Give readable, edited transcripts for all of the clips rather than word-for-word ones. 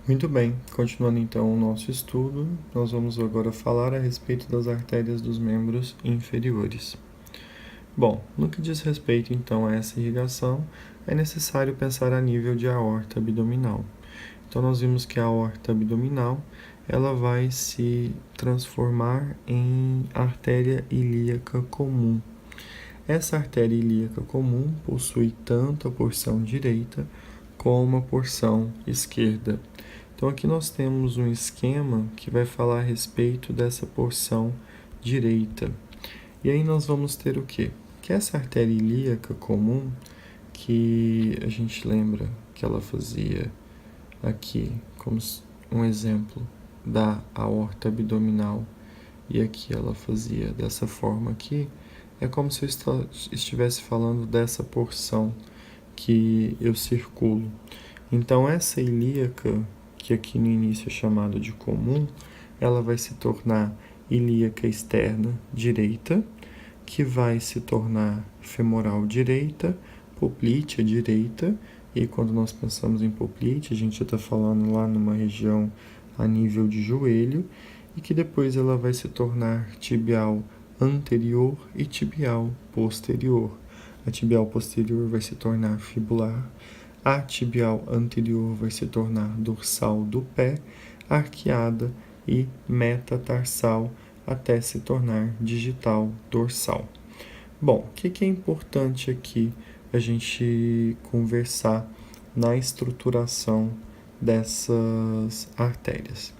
Muito bem, continuando então o nosso estudo, nós vamos agora falar a respeito das artérias dos membros inferiores. Bom, no que diz respeito então a essa irrigação, é necessário pensar a nível de aorta abdominal. Então nós vimos que a aorta abdominal, ela vai se transformar em artéria ilíaca comum. Essa artéria ilíaca comum possui tanto a porção direita como a porção esquerda. Então aqui nós temos um esquema que vai falar a respeito dessa porção direita. E aí nós vamos ter o quê? Que essa artéria ilíaca comum, que a gente lembra que ela fazia aqui como um exemplo da aorta abdominal, e aqui ela fazia dessa forma aqui, é como se eu estivesse falando dessa porção que eu circulo. Então essa ilíaca, que aqui no início é chamada de comum, ela vai se tornar ilíaca externa direita, que vai se tornar femoral direita, poplítea direita, e quando nós pensamos em poplítea, a gente já está falando lá numa região a nível de joelho, e que depois ela vai se tornar tibial anterior e tibial posterior. A tibial posterior vai se tornar fibular, a tibial anterior vai se tornar dorsal do pé, arqueada e metatarsal, até se tornar digital dorsal. Bom, o que é importante aqui a gente conversar na estruturação dessas artérias?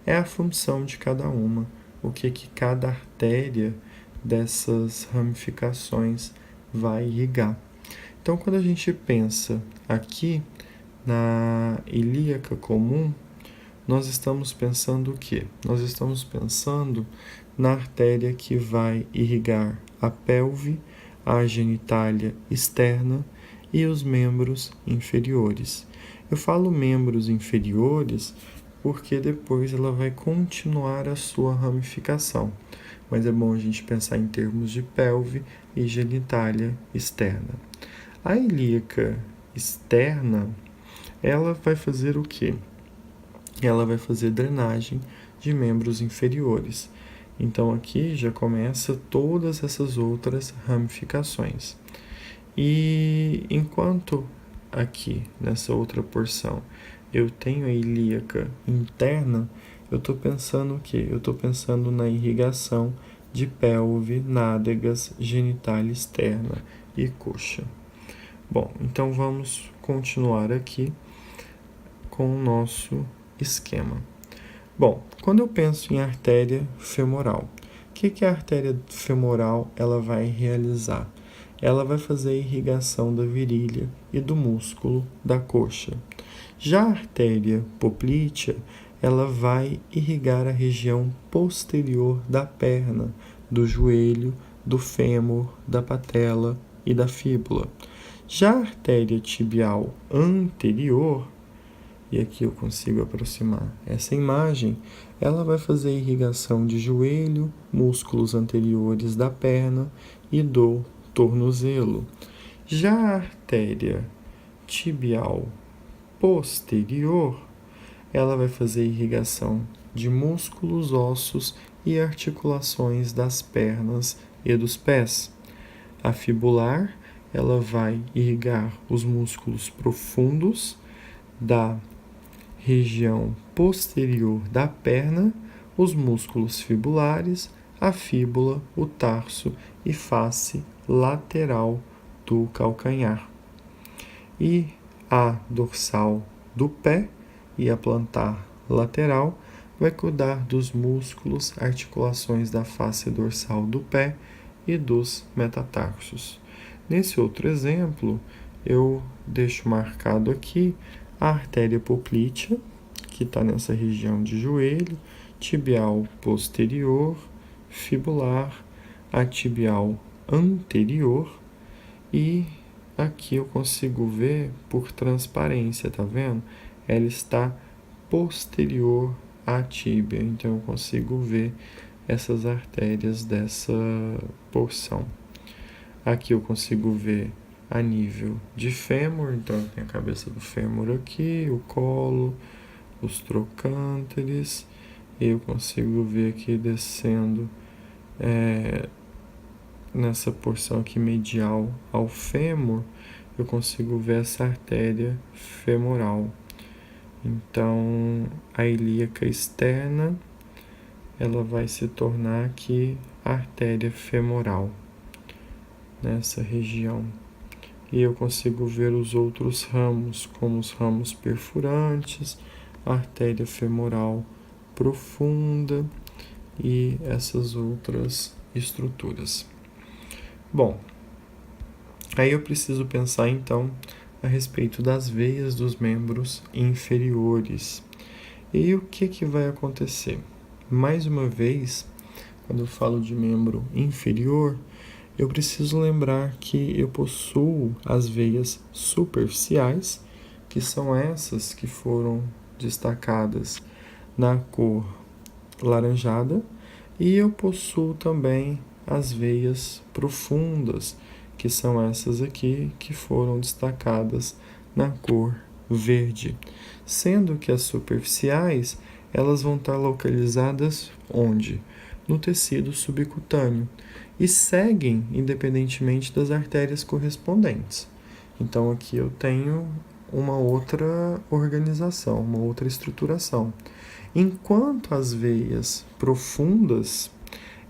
É a função de cada uma, o que cada artéria dessas ramificações vai irrigar. Então, quando a gente pensa aqui na ilíaca comum, nós estamos pensando o quê? Nós estamos pensando na artéria que vai irrigar a pelve, a genitália externa e os membros inferiores. Eu falo membros inferiores porque depois ela vai continuar a sua ramificação, mas é bom a gente pensar em termos de pelve e genitália externa. A ilíaca externa, ela vai fazer o quê? Ela vai fazer drenagem de membros inferiores. Então aqui já começa todas essas outras ramificações. E enquanto aqui nessa outra porção eu tenho a ilíaca interna, eu estou pensando o quê? Eu estou pensando na irrigação de pelve, nádegas, genitália externa e coxa. Bom, então vamos continuar aqui com o nosso esquema. Bom, quando eu penso em artéria femoral, o que a artéria femoral ela vai realizar? Ela vai fazer a irrigação da virilha e do músculo da coxa. Já a artéria poplítea, ela vai irrigar a região posterior da perna, do joelho, do fêmur, da patela e da fíbula. Já a artéria tibial anterior, e aqui eu consigo aproximar essa imagem, ela vai fazer irrigação de joelho, músculos anteriores da perna e do tornozelo. Já a artéria tibial posterior, ela vai fazer irrigação de músculos, ossos e articulações das pernas e dos pés. A fibular, ela vai irrigar os músculos profundos da região posterior da perna, os músculos fibulares, a fíbula, o tarso e face lateral do calcanhar. E a dorsal do pé e a plantar lateral vai cuidar dos músculos, articulações da face dorsal do pé e dos metatarsos. Nesse outro exemplo, eu deixo marcado aqui a artéria poplítea, que está nessa região de joelho, tibial posterior, fibular, a tibial anterior, e aqui eu consigo ver por transparência, tá vendo? Ela está posterior à tíbia, então eu consigo ver essas artérias dessa porção. Aqui eu consigo ver a nível de fêmur, então tem a cabeça do fêmur aqui, o colo, os trocânteres, e eu consigo ver aqui descendo nessa porção aqui medial ao fêmur, eu consigo ver essa artéria femoral. Então, a ilíaca externa, ela vai se tornar aqui a artéria femoral, nessa região. E eu consigo ver os outros ramos, como os ramos perfurantes, a artéria femoral profunda e essas outras estruturas. Bom, aí eu preciso pensar então a respeito das veias dos membros inferiores. E o que vai acontecer? Mais uma vez, quando eu falo de membro inferior, eu preciso lembrar que eu possuo as veias superficiais, que são essas que foram destacadas na cor laranjada, e eu possuo também as veias profundas, que são essas aqui que foram destacadas na cor verde. Sendo que as superficiais, elas vão estar localizadas onde? No tecido subcutâneo e seguem independentemente das artérias correspondentes. Então aqui eu tenho uma outra organização, uma outra estruturação. Enquanto as veias profundas,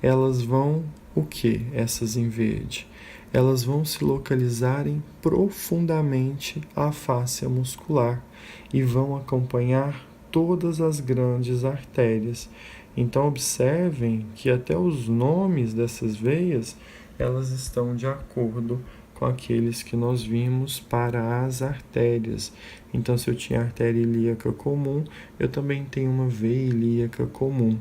elas vão o que? Essas em verde. Elas vão se localizarem profundamente à fáscia muscular e vão acompanhar todas as grandes artérias. Então observem que até os nomes dessas veias, elas estão de acordo com aqueles que nós vimos para as artérias. Então, se eu tinha artéria ilíaca comum, eu também tenho uma veia ilíaca comum.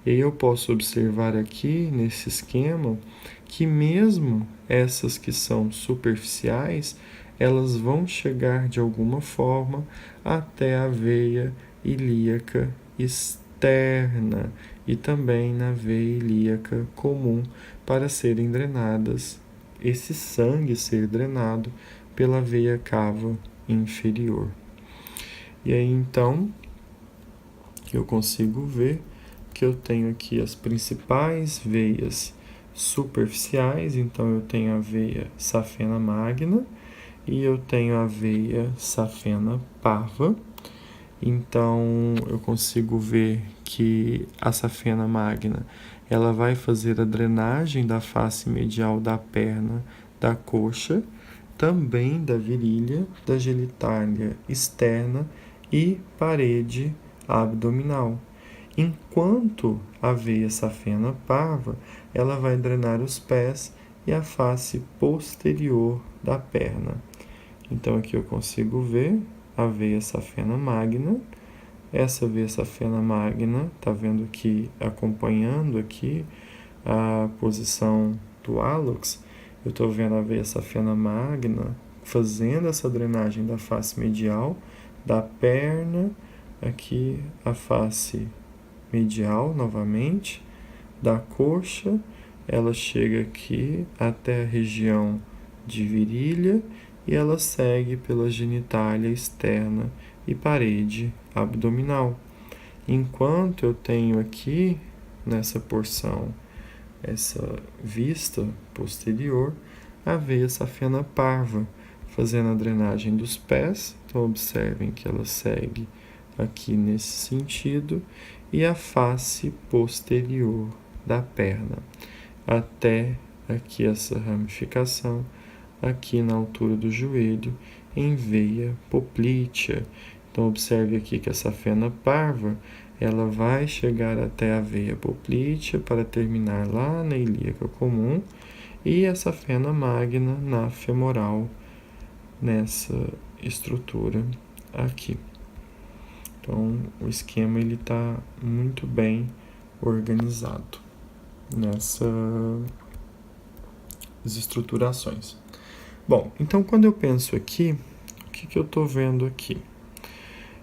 E eu posso observar aqui, nesse esquema, que mesmo essas que são superficiais, elas vão chegar de alguma forma até a veia ilíaca externa e também na veia ilíaca comum para serem drenadas, esse sangue ser drenado pela veia cava inferior. E aí então eu consigo ver que eu tenho aqui as principais veias superficiais, então eu tenho a veia safena magna e eu tenho a veia safena parva. Então eu consigo ver que a safena magna, ela vai fazer a drenagem da face medial da perna, da coxa, também da virilha, da genitália externa e parede abdominal. Enquanto a veia safena parva, ela vai drenar os pés e a face posterior da perna. Então aqui eu consigo ver a veia safena magna. Essa veia safena magna, tá vendo aqui, acompanhando aqui a posição do hálux, eu estou vendo a veia safena magna fazendo essa drenagem da face medial, da perna, aqui a face medial novamente, da coxa, ela chega aqui até a região de virilha e ela segue pela genitália externa e parede abdominal. Enquanto eu tenho aqui nessa porção essa vista posterior, a veia safena parva, fazendo a drenagem dos pés. Então observem que ela segue aqui nesse sentido, e a face posterior da perna, até aqui essa ramificação, aqui na altura do joelho, em veia poplítea. Então observe aqui que essa safena parva, ela vai chegar até a veia poplítea para terminar lá na ilíaca comum, e essa safena magna na femoral, nessa estrutura aqui. Então, o esquema ele está muito bem organizado nessas estruturações. Bom, então quando eu penso aqui, o que eu estou vendo aqui?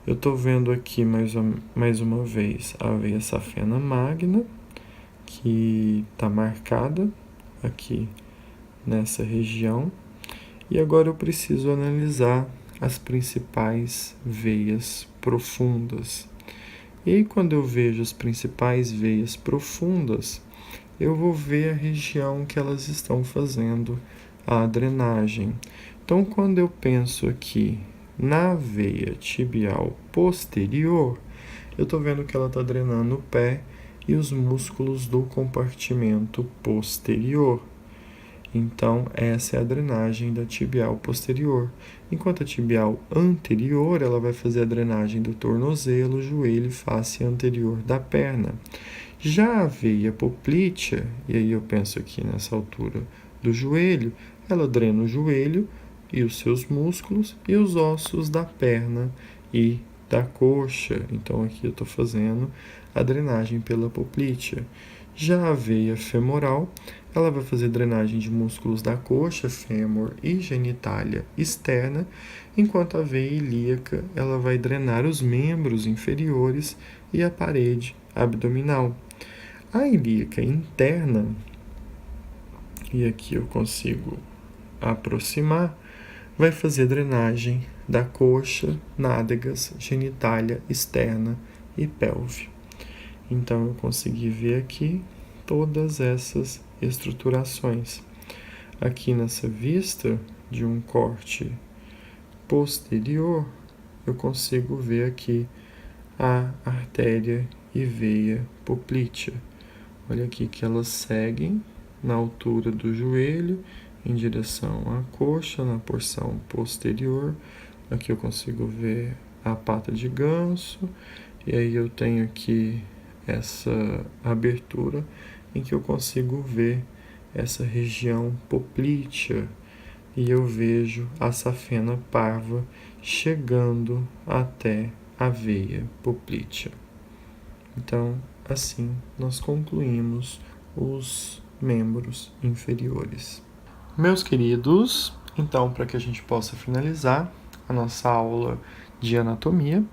Eu estou vendo aqui mais uma vez a veia safena magna, que está marcada aqui nessa região. E agora eu preciso analisar as principais veias profundas. E aí, quando eu vejo as principais veias profundas, eu vou ver a região que elas estão fazendo a drenagem. Então, quando eu penso aqui na veia tibial posterior, eu estou vendo que ela está drenando o pé e os músculos do compartimento posterior. Então, essa é a drenagem da tibial posterior. Enquanto a tibial anterior, ela vai fazer a drenagem do tornozelo, joelho e face anterior da perna. Já a veia poplítea, e aí eu penso aqui nessa altura do joelho, ela drena o joelho e os seus músculos e os ossos da perna e da coxa. Então aqui eu estou fazendo a drenagem pela poplítea. Já a veia femoral, ela vai fazer drenagem de músculos da coxa, fêmur e genitália externa, enquanto a veia ilíaca, ela vai drenar os membros inferiores e a parede abdominal. A ilíaca interna, e aqui eu consigo aproximar, vai fazer drenagem da coxa, nádegas, genitália externa e pelve. Então, eu consegui ver aqui todas essas estruturações. Aqui nessa vista de um corte posterior, eu consigo ver aqui a artéria e veia poplítea. Olha aqui que elas seguem na altura do joelho, em direção à coxa, na porção posterior. Aqui eu consigo ver a pata de ganso, e aí eu tenho aqui essa abertura em que eu consigo ver essa região poplítea, e eu vejo a safena parva chegando até a veia poplítea. Então, assim, nós concluímos os membros inferiores. Meus queridos, então, para que a gente possa finalizar a nossa aula de anatomia,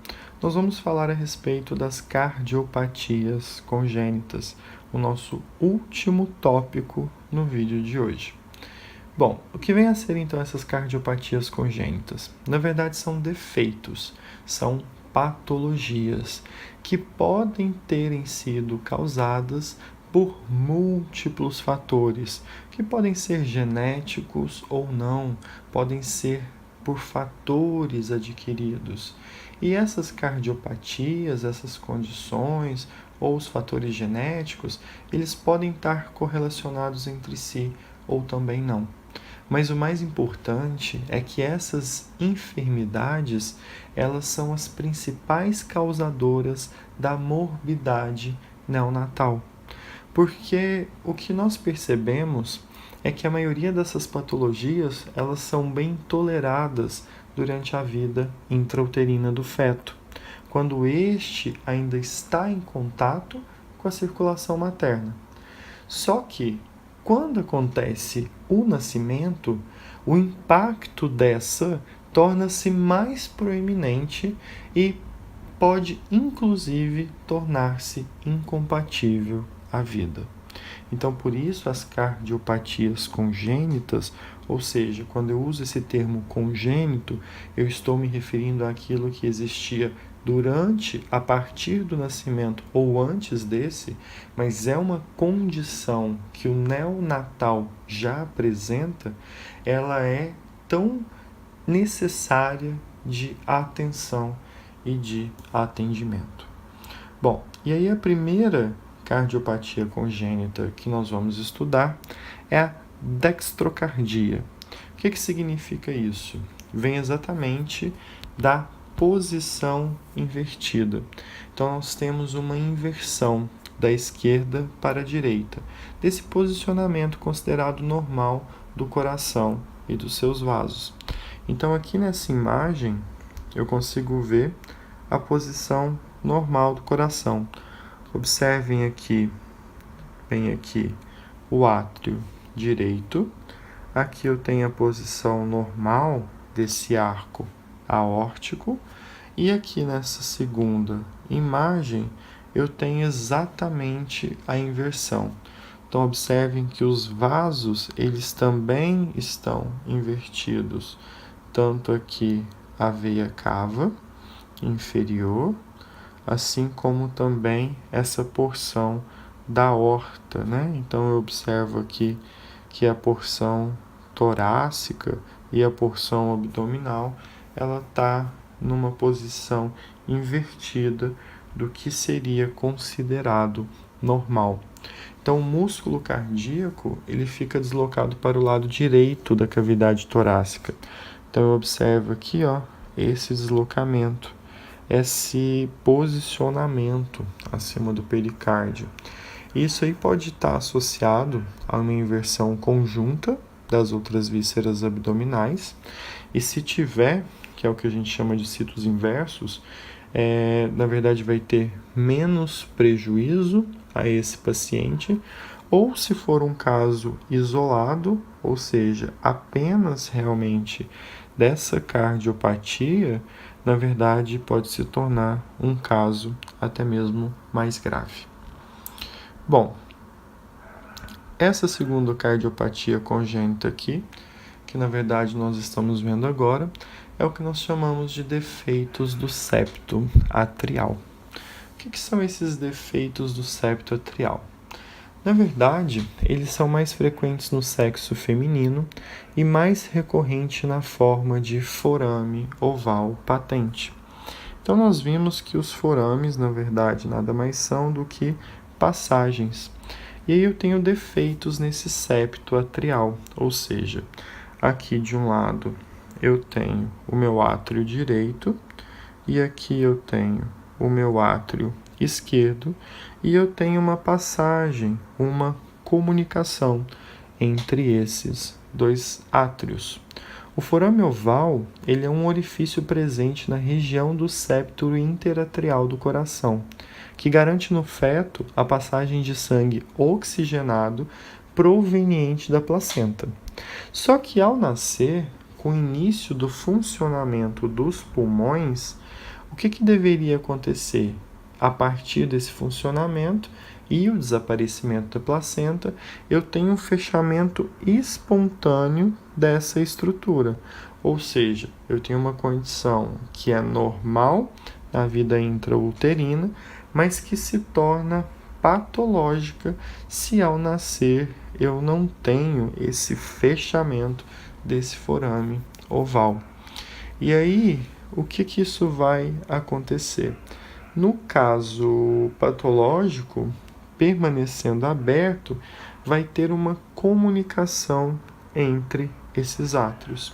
nós vamos falar a respeito das cardiopatias congênitas, o nosso último tópico no vídeo de hoje. Bom, o que vem a ser então essas cardiopatias congênitas? Na verdade, são defeitos, são patologias que podem terem sido causadas por múltiplos fatores, que podem ser genéticos ou não, podem ser por fatores adquiridos. E essas cardiopatias, essas condições ou os fatores genéticos, eles podem estar correlacionados entre si ou também não. Mas o mais importante é que essas enfermidades, elas são as principais causadoras da morbidade neonatal. Porque o que nós percebemos é que a maioria dessas patologias, elas são bem toleradas durante a vida intrauterina do feto, quando este ainda está em contato com a circulação materna. Só que, quando acontece o nascimento, o impacto dessa torna-se mais proeminente e pode, inclusive, tornar-se incompatível à vida. Então, por isso, as cardiopatias congênitas, ou seja, quando eu uso esse termo congênito, eu estou me referindo àquilo que existia durante, a partir do nascimento ou antes desse, mas é uma condição que o neonatal já apresenta, ela é tão necessária de atenção e de atendimento. Bom, e aí a primeira cardiopatia congênita que nós vamos estudar é a dextrocardia. O que significa isso? Vem exatamente da posição invertida. Então, nós temos uma inversão da esquerda para a direita, desse posicionamento considerado normal do coração e dos seus vasos. Então, aqui nessa imagem, eu consigo ver a posição normal do coração. Observem aqui, bem aqui, o átrio direito. Aqui eu tenho a posição normal desse arco aórtico. E aqui nessa segunda imagem, eu tenho exatamente a inversão. Então, observem que os vasos, eles também estão invertidos, tanto aqui a veia cava inferior, assim como também essa porção da aorta, né? Então eu observo aqui que a porção torácica e a porção abdominal, ela está numa posição invertida do que seria considerado normal. Então, o músculo cardíaco, ele fica deslocado para o lado direito da cavidade torácica. Então, eu observo aqui, ó, esse deslocamento, esse posicionamento acima do pericárdio. Isso aí pode estar associado a uma inversão conjunta das outras vísceras abdominais, e se tiver, que é o que a gente chama de citos inversos, na verdade vai ter menos prejuízo a esse paciente, ou se for um caso isolado, ou seja, apenas realmente dessa cardiopatia, na verdade pode se tornar um caso até mesmo mais grave. Bom, essa segunda cardiopatia congênita aqui, que na verdade nós estamos vendo agora, é o que nós chamamos de defeitos do septo atrial. O que são esses defeitos do septo atrial? Na verdade, eles são mais frequentes no sexo feminino e mais recorrente na forma de forame oval patente. Então nós vimos que os forames, na verdade, nada mais são do que passagens. E aí eu tenho defeitos nesse septo atrial, ou seja, aqui de um lado eu tenho o meu átrio direito e aqui eu tenho o meu átrio esquerdo e eu tenho uma passagem, uma comunicação entre esses dois átrios. O forame oval, ele é um orifício presente na região do septo interatrial do coração, que garante no feto a passagem de sangue oxigenado proveniente da placenta. Só que ao nascer, com o início do funcionamento dos pulmões, o que deveria acontecer? A partir desse funcionamento e o desaparecimento da placenta, eu tenho um fechamento espontâneo dessa estrutura. Ou seja, eu tenho uma condição que é normal na vida intrauterina, mas que se torna patológica se ao nascer eu não tenho esse fechamento desse forame oval. E aí, o que isso vai acontecer? No caso patológico, permanecendo aberto, vai ter uma comunicação entre esses átrios.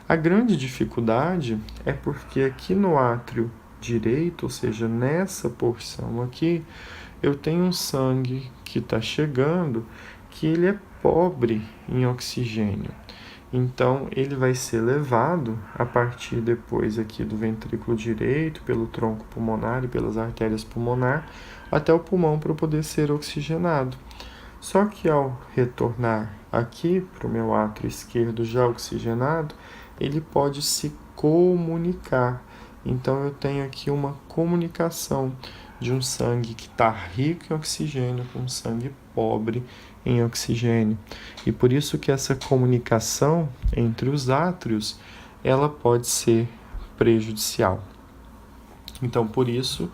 A grande dificuldade é porque aqui no átrio direito, ou seja, nessa porção aqui, eu tenho um sangue que está chegando que ele é pobre em oxigênio. Então, ele vai ser levado a partir depois aqui do ventrículo direito, pelo tronco pulmonar e pelas artérias pulmonar, até o pulmão para poder ser oxigenado. Só que ao retornar aqui para o meu átrio esquerdo já oxigenado, ele pode se comunicar. Então, eu tenho aqui uma comunicação de um sangue que está rico em oxigênio com um sangue pobre em oxigênio. E por isso que essa comunicação entre os átrios, ela pode ser prejudicial. Então, por isso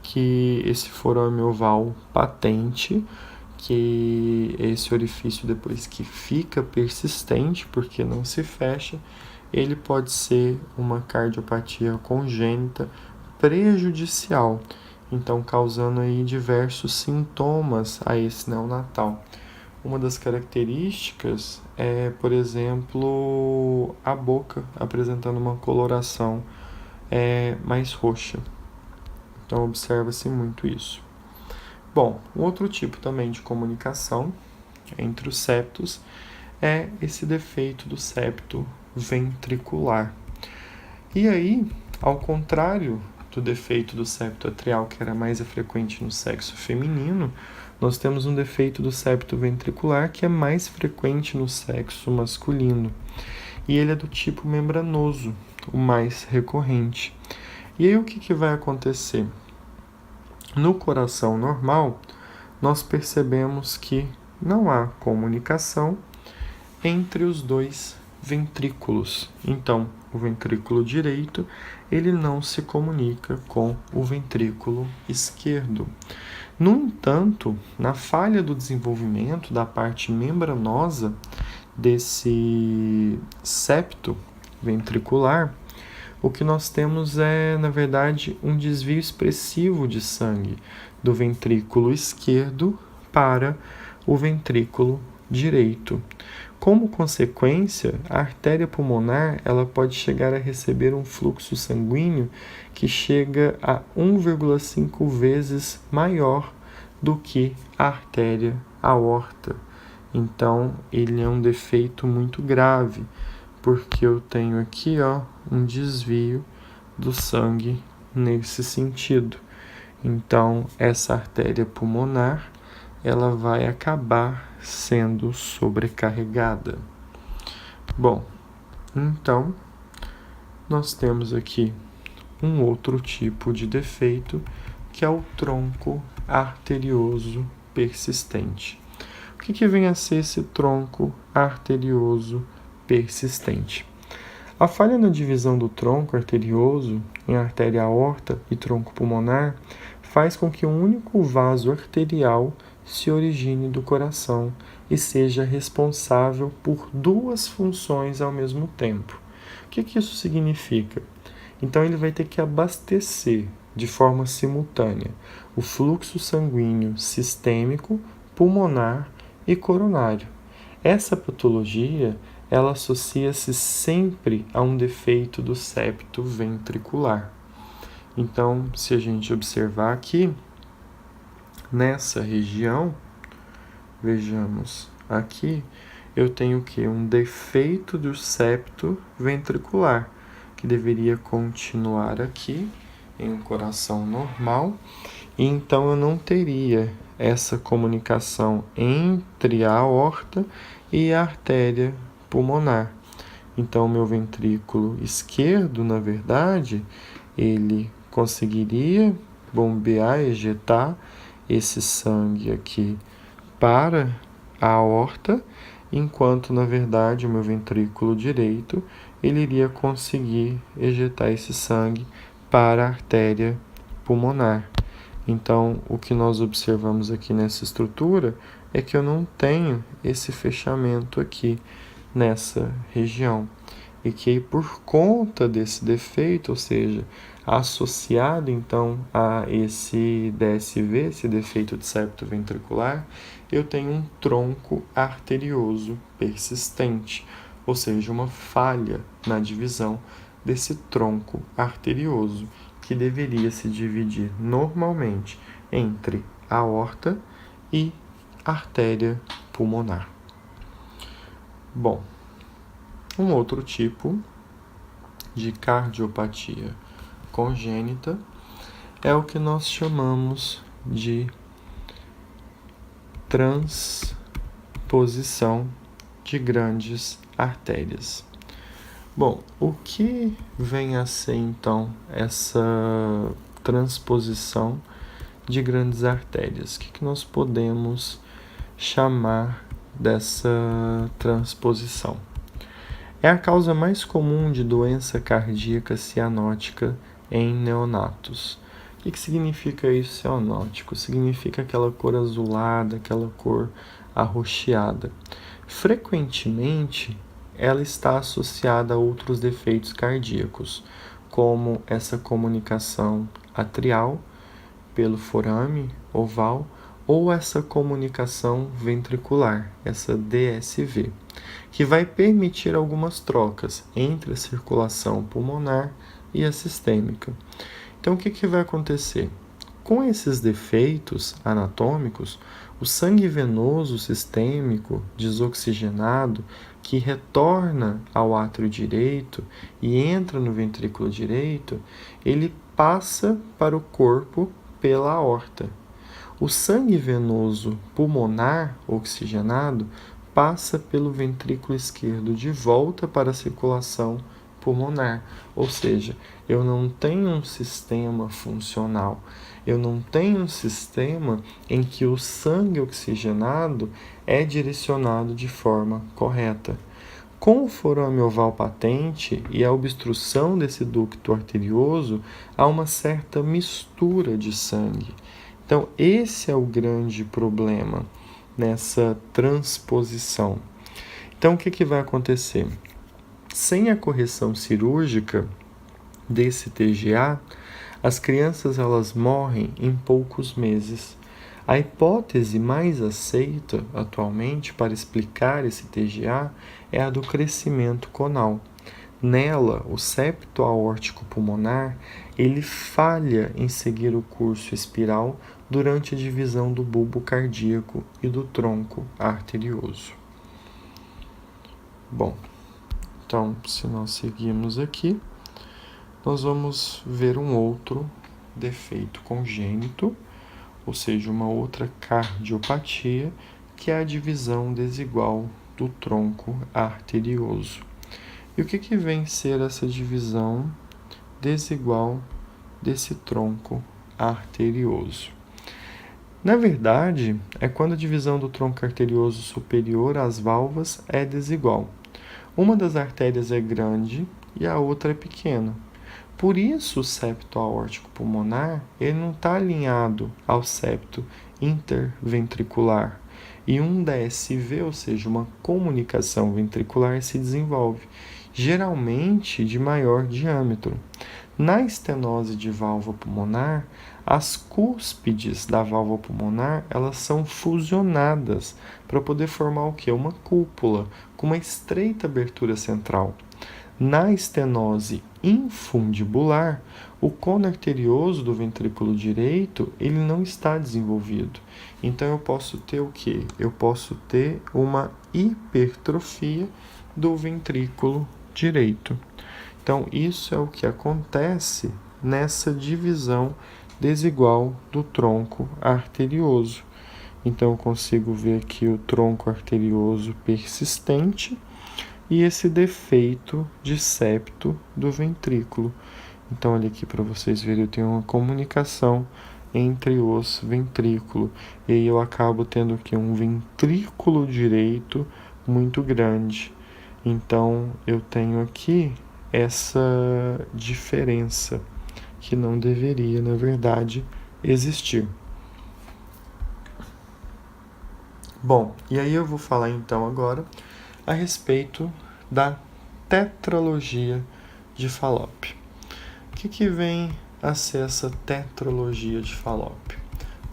que esse forame oval patente, que esse orifício depois que fica persistente, porque não se fecha, ele pode ser uma cardiopatia congênita prejudicial, então causando aí diversos sintomas a esse neonatal. Uma das características é, por exemplo, a boca apresentando uma coloração mais roxa. Então observa-se muito isso. Bom, um outro tipo também de comunicação entre os septos é esse defeito do septo ventricular. E aí, ao contrário do defeito do septo atrial, que era mais frequente no sexo feminino, nós temos um defeito do septo ventricular que é mais frequente no sexo masculino. E ele é do tipo membranoso, o mais recorrente. E aí o que vai acontecer? No coração normal, nós percebemos que não há comunicação entre os dois ventrículos. Então, o ventrículo direito, ele não se comunica com o ventrículo esquerdo. No entanto, na falha do desenvolvimento da parte membranosa desse septo ventricular, o que nós temos é, na verdade, um desvio expressivo de sangue do ventrículo esquerdo para o ventrículo direito. Como consequência, a artéria pulmonar ela pode chegar a receber um fluxo sanguíneo que chega a 1,5 vezes maior do que a artéria aorta. Então, ele é um defeito muito grave, porque eu tenho aqui um desvio do sangue nesse sentido. Então, essa artéria pulmonar ela vai acabar sendo sobrecarregada. Bom, então, nós temos aqui um outro tipo de defeito, que é o tronco arterioso persistente. O que vem a ser esse tronco arterioso persistente? A falha na divisão do tronco arterioso em artéria aorta e tronco pulmonar faz com que um único vaso arterial se origine do coração e seja responsável por duas funções ao mesmo tempo. O que isso significa? Então, ele vai ter que abastecer de forma simultânea o fluxo sanguíneo sistêmico, pulmonar e coronário. Essa patologia ela associa-se sempre a um defeito do septo ventricular. Então, se a gente observar aqui, nessa região, vejamos aqui, eu tenho o quê? Um defeito do septo ventricular, que deveria continuar aqui, em um coração normal, e então eu não teria essa comunicação entre a aorta e a artéria pulmonar. Então, meu ventrículo esquerdo, na verdade, ele conseguiria bombear, ejetar esse sangue aqui para a aorta, enquanto, na verdade, o meu ventrículo direito, ele iria conseguir ejetar esse sangue para a artéria pulmonar. Então, o que nós observamos aqui nessa estrutura é que eu não tenho esse fechamento aqui nessa região. E que por conta desse defeito, ou seja, associado então a esse DSV, esse defeito de septo ventricular, eu tenho um tronco arterioso persistente, ou seja, uma falha na divisão desse tronco arterioso, que deveria se dividir normalmente entre a aorta e artéria pulmonar. Bom, um outro tipo de cardiopatia congênita é o que nós chamamos de transposição de grandes artérias. Bom, o que vem a ser então essa transposição de grandes artérias? O que nós podemos chamar dessa transposição? É a causa mais comum de doença cardíaca cianótica em neonatos. O que significa isso, cianótico? Significa aquela cor azulada, aquela cor arroxeada. Frequentemente, ela está associada a outros defeitos cardíacos, como essa comunicação atrial pelo forame oval ou essa comunicação ventricular, essa DSV, que vai permitir algumas trocas entre a circulação pulmonar e a sistêmica. Então, o que vai acontecer? Com esses defeitos anatômicos, o sangue venoso sistêmico desoxigenado que retorna ao átrio direito e entra no ventrículo direito, ele passa para o corpo pela aorta. O sangue venoso pulmonar oxigenado passa pelo ventrículo esquerdo de volta para a circulação pulmonar, ou seja, eu não tenho um sistema funcional, eu não tenho um sistema em que o sangue oxigenado é direcionado de forma correta. Com o forame oval patente e a obstrução desse ducto arterioso, há uma certa mistura de sangue. Então, esse é o grande problema nessa transposição. Então, o que vai acontecer? Sem a correção cirúrgica desse TGA, as crianças elas morrem em poucos meses. A hipótese mais aceita atualmente para explicar esse TGA é a do crescimento conal. Nela, o septo aórtico pulmonar ele falha em seguir o curso espiral durante a divisão do bulbo cardíaco e do tronco arterioso. Bom, então, se nós seguirmos aqui, nós vamos ver um outro defeito congênito, ou seja, uma outra cardiopatia, que é a divisão desigual do tronco arterioso. E o que vem ser essa divisão desigual desse tronco arterioso? Na verdade, é quando a divisão do tronco arterioso superior às valvas é desigual. Uma das artérias é grande e a outra é pequena. Por isso, o septo aórtico pulmonar ele não está alinhado ao septo interventricular. E um DSV, ou seja, uma comunicação ventricular, se desenvolve, geralmente de maior diâmetro. Na estenose de válvula pulmonar, as cúspides da válvula pulmonar elas são fusionadas para poder formar o quê? Uma cúpula com uma estreita abertura central. Na estenose infundibular, o cono arterioso do ventrículo direito ele não está desenvolvido. Então eu posso ter o quê? Eu posso ter uma hipertrofia do ventrículo direito. Então isso é o que acontece nessa divisão desigual do tronco arterioso. Então eu consigo ver aqui o tronco arterioso persistente e esse defeito de septo do ventrículo. Então, olha aqui para vocês verem, eu tenho uma comunicação entre os ventrículos. E aí eu acabo tendo aqui um ventrículo direito muito grande. Então, eu tenho aqui essa diferença que não deveria, na verdade, existir. Bom, e aí eu vou falar então agora a respeito da tetralogia de Fallope. O que vem a ser essa tetralogia de Fallope?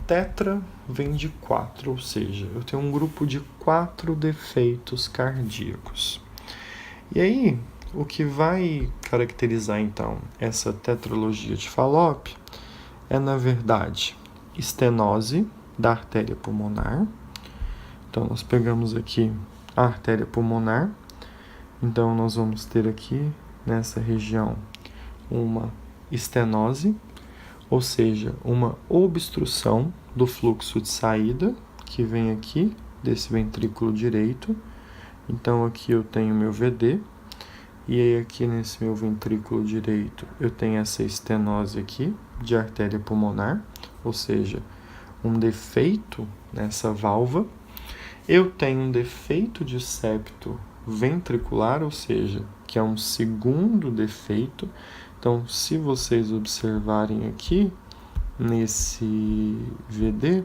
Tetra vem de 4, ou seja, eu tenho um grupo de 4 defeitos cardíacos. E aí, o que vai caracterizar então essa tetralogia de Fallope é, na verdade, estenose da artéria pulmonar. Então, nós pegamos aqui a artéria pulmonar. Então, nós vamos ter aqui, nessa região, uma estenose, ou seja, uma obstrução do fluxo de saída, que vem aqui, desse ventrículo direito. Então, aqui eu tenho meu VD, e aí aqui nesse meu ventrículo direito, eu tenho essa estenose aqui, de artéria pulmonar, ou seja, um defeito nessa válvula. Eu tenho um defeito de septo ventricular, ou seja, que é um segundo defeito. Então, se vocês observarem aqui, nesse VD,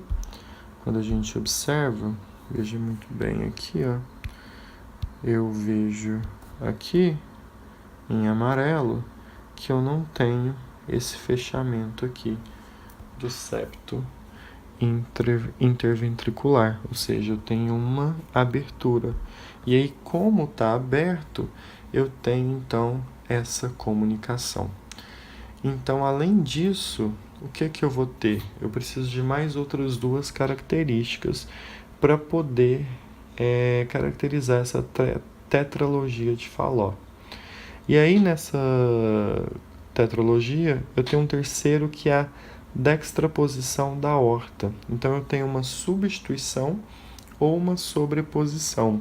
quando a gente observa, veja muito bem aqui, ó, eu vejo aqui, em amarelo, que eu não tenho esse fechamento aqui do septo interventricular, ou seja, eu tenho uma abertura. E aí, como está aberto, eu tenho então essa comunicação. Então, além disso, o que eu vou ter? Eu preciso de mais outras 2 características para poder caracterizar essa tetralogia de Fallot. E aí, nessa tetralogia, eu tenho um terceiro que é a dextraposição da aorta. Então, eu tenho uma substituição ou uma sobreposição.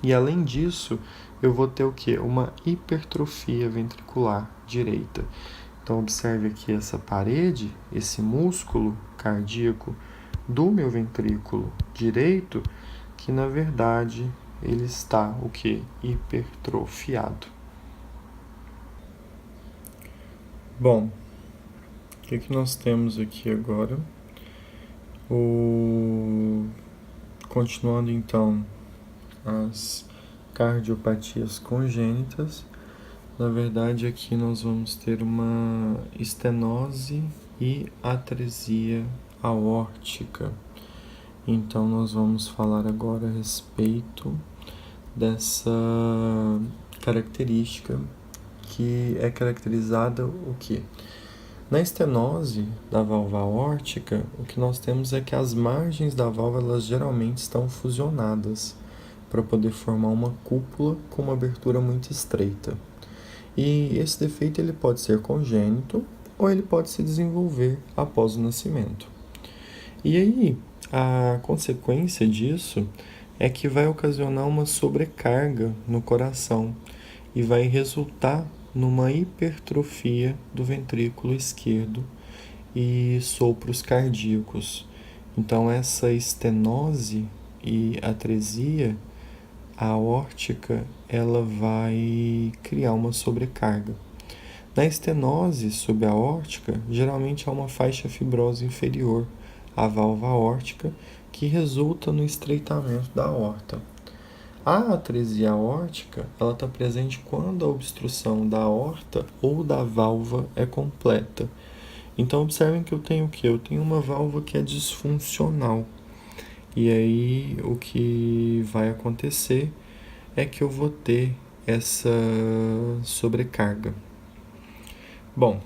E além disso, eu vou ter o quê? Uma hipertrofia ventricular direita. Então, observe aqui essa parede, esse músculo cardíaco do meu ventrículo direito, que na verdade ele está o que? Hipertrofiado. Bom, o que nós temos aqui agora? Continuando então as cardiopatias congênitas, na verdade aqui nós vamos ter uma estenose e atresia aórtica. Então nós vamos falar agora a respeito dessa característica que é caracterizada o quê? Na estenose da válvula aórtica, o que nós temos é que as margens da válvula elas geralmente estão fusionadas para poder formar uma cúpula com uma abertura muito estreita. E esse defeito ele pode ser congênito ou ele pode se desenvolver após o nascimento. E aí, a consequência disso é que vai ocasionar uma sobrecarga no coração e vai resultar numa hipertrofia do ventrículo esquerdo e sopros cardíacos. Então, essa estenose e atresia aórtica, ela vai criar uma sobrecarga. Na estenose subaórtica, geralmente há uma faixa fibrosa inferior à válvula aórtica que resulta no estreitamento da aorta. A atresia aórtica, ela está presente quando a obstrução da aorta ou da válvula é completa. Então, observem que eu tenho o quê? Eu tenho uma válvula que é disfuncional. E aí, o que vai acontecer é que eu vou ter essa sobrecarga. Bom,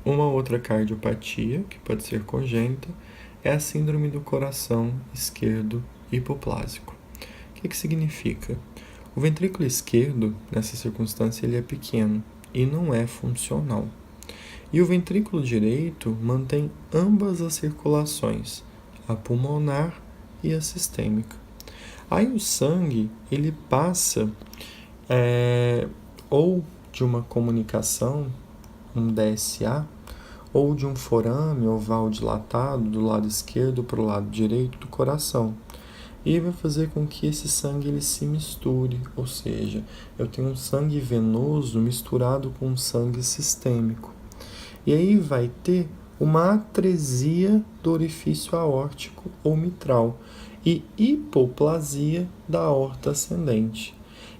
uma outra cardiopatia, que pode ser congênita, é a síndrome do coração esquerdo hipoplásico. O que significa? O ventrículo esquerdo, nessa circunstância, ele é pequeno e não é funcional. E o ventrículo direito mantém ambas as circulações, a pulmonar e a sistêmica. Aí o sangue, ele passa ou de uma comunicação, um DSA, ou de um forame oval dilatado do lado esquerdo para o lado direito do coração. E vai fazer com que esse sangue ele se misture, ou seja, eu tenho um sangue venoso misturado com um sangue sistêmico. E aí vai ter uma atresia do orifício aórtico ou mitral e hipoplasia da aorta ascendente.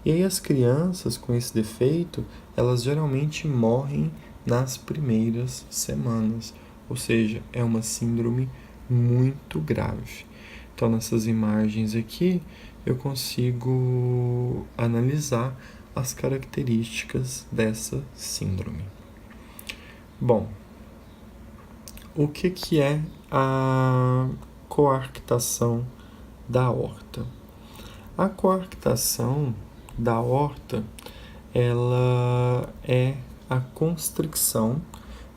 E aí as crianças com esse defeito, elas geralmente morrem nas primeiras semanas, ou seja, é uma síndrome muito grave. Então, nessas imagens aqui, eu consigo analisar as características dessa síndrome. Bom, o que é a coarctação da aorta? A coarctação da aorta, ela é a constricção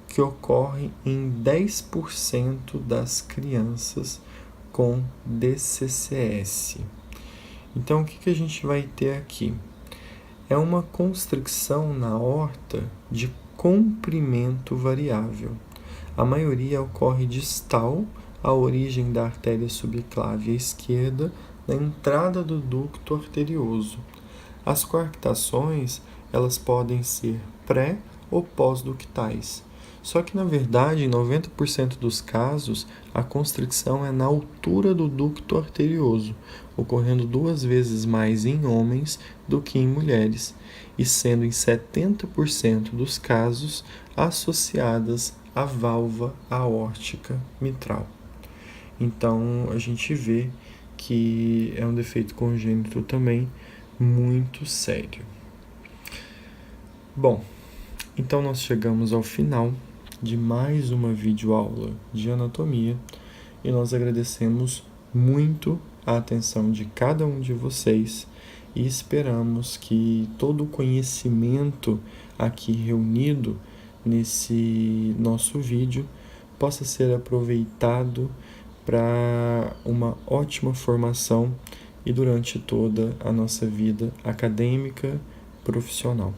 que ocorre em 10% das crianças com DCCS. Então, o que a gente vai ter aqui? É uma constricção na aorta de comprimento variável. A maioria ocorre distal à origem da artéria subclávia esquerda, na entrada do ducto arterioso. As coarctações, elas podem ser pré- ou pós-ductais. Só que, na verdade, em 90% dos casos, a constricção é na altura do ducto arterioso, ocorrendo 2 vezes mais em homens do que em mulheres, e sendo em 70% dos casos associadas à válvula aórtica mitral. Então, a gente vê que é um defeito congênito também muito sério. Bom, então nós chegamos ao final de mais uma videoaula de anatomia e nós agradecemos muito a atenção de cada um de vocês e esperamos que todo o conhecimento aqui reunido nesse nosso vídeo possa ser aproveitado para uma ótima formação e durante toda a nossa vida acadêmica profissional.